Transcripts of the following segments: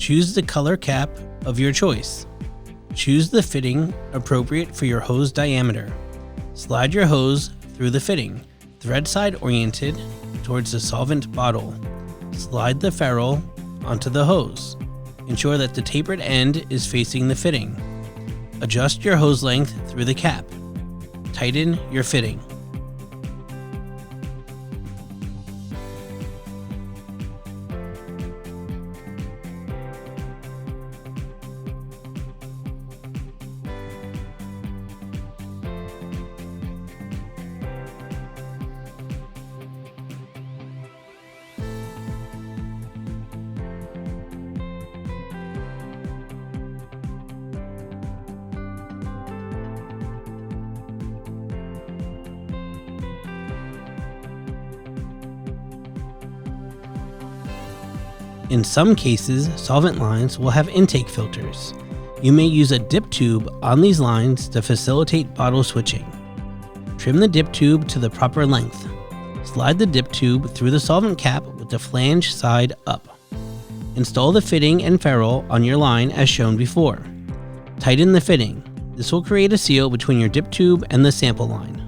Choose the color cap of your choice. Choose the fitting appropriate for your hose diameter. Slide your hose through the fitting, thread side oriented towards the solvent bottle. Slide the ferrule onto the hose. Ensure that the tapered end is facing the fitting. Adjust your hose length through the cap. Tighten your fitting. In some cases, solvent lines will have intake filters. You may use a dip tube on these lines to facilitate bottle switching. Trim the dip tube to the proper length. Slide the dip tube through the solvent cap with the flange side up. Install the fitting and ferrule on your line as shown before. Tighten the fitting. This will create a seal between your dip tube and the sample line.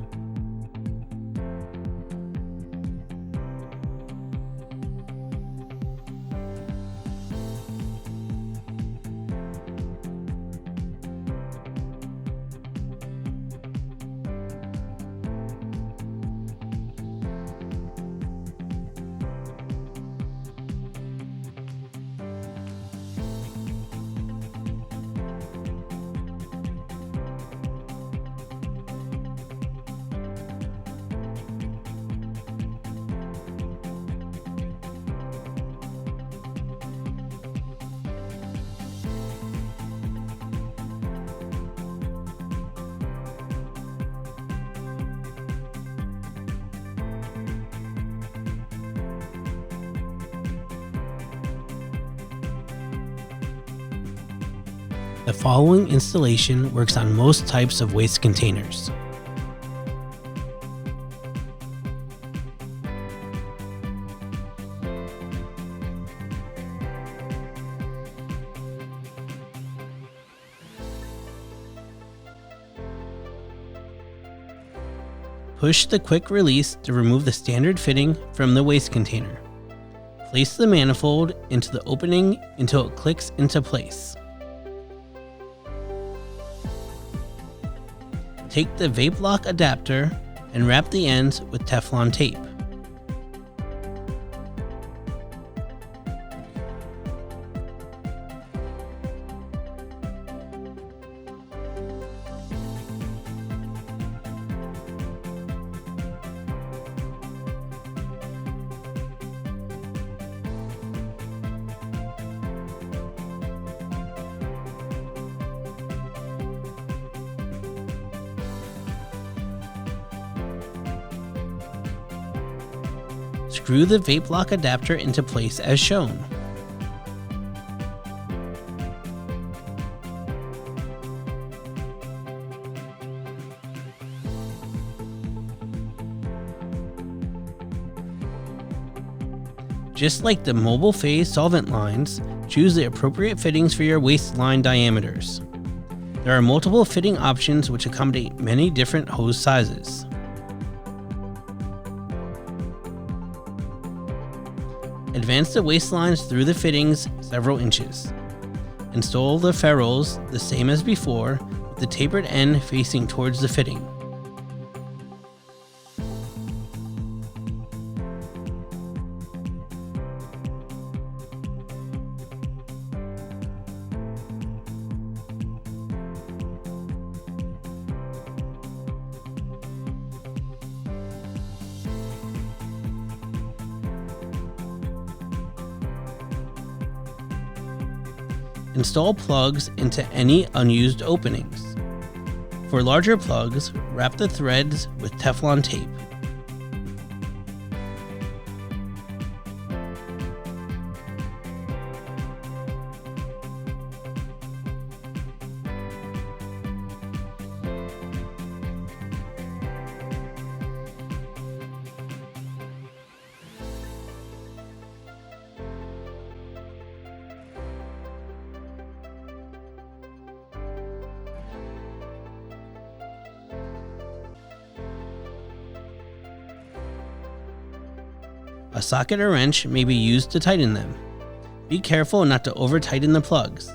The following installation works on most types of waste containers. Push the quick release to remove the standard fitting from the waste container. Place the manifold into the opening until it clicks into place. Take the VapLock adapter and wrap the ends with Teflon tape. Screw the VapLock adapter into place as shown. Just like the mobile phase solvent lines, choose the appropriate fittings for your waste line diameters. There are multiple fitting options which accommodate many different hose sizes. Advance the waste lines through the fittings several inches. Install the ferrules the same as before, with the tapered end facing towards the fitting. Install plugs into any unused openings. For larger plugs, wrap the threads with Teflon tape. A socket or wrench may be used to tighten them. Be careful not to over-tighten the plugs.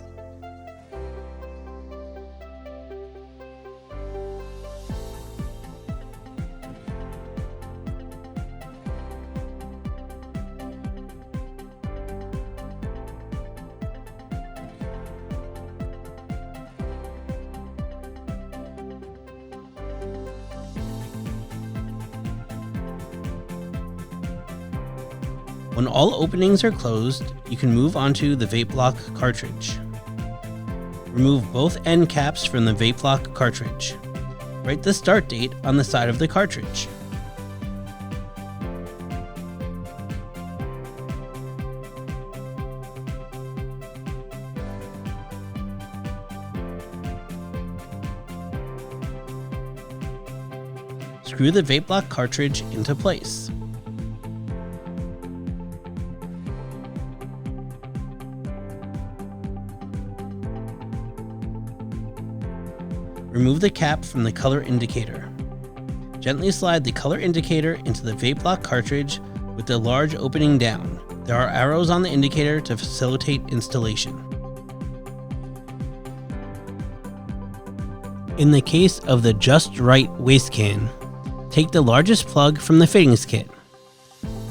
When all openings are closed, you can move on to the VapLock cartridge. Remove both end caps from the VapLock cartridge. Write the start date on the side of the cartridge. Screw the VapLock cartridge into place. Remove the cap from the color indicator. Gently slide the color indicator into the VapLock cartridge with the large opening down. There are arrows on the indicator to facilitate installation. In the case of the Just Right waste can, take the largest plug from the fittings kit.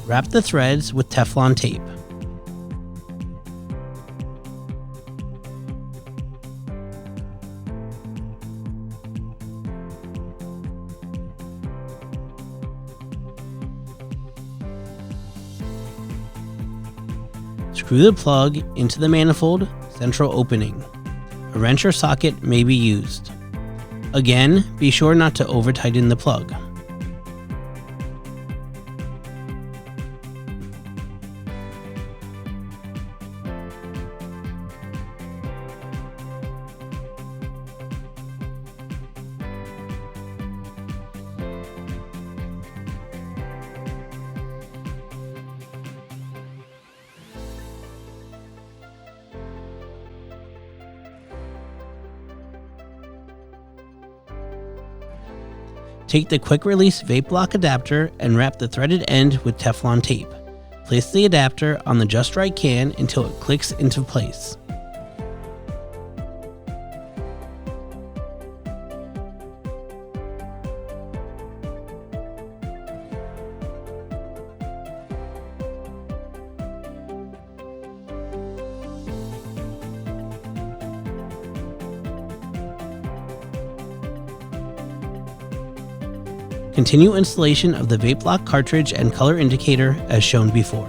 Wrap the threads with Teflon tape. Screw the plug into the manifold central opening. A wrench or socket may be used. Again, be sure not to over-tighten the plug. Take the quick release VapLock adapter and wrap the threaded end with Teflon tape. Place the adapter on the Just Right can until it clicks into place. Continue installation of the VapLock cartridge and color indicator as shown before.